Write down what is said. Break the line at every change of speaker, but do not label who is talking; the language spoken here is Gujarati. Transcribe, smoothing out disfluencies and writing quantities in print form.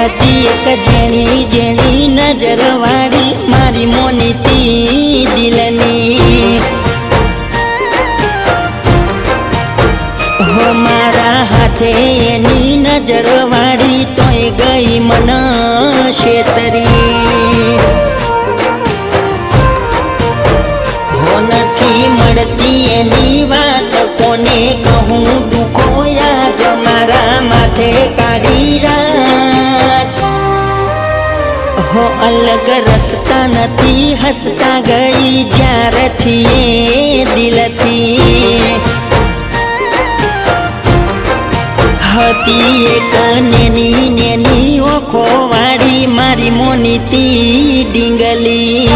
હતી એક જેણી જેણી નજર વાળી મારી મોનીતી દિલની હો મારા હાથે એની નજર વાળી તોય ગઈ મન શેતરી હો નથી મળતી એની વાત કોને કહું દુખો યાદ મારા માથે કાઢી રાખ હો અલગ રસ્તા નથી હસતા ગઈ જ્યારથી એ દિલથી હતી એક નેની નેની ઓખો વાળી મારી મોનીતી ડીંગલી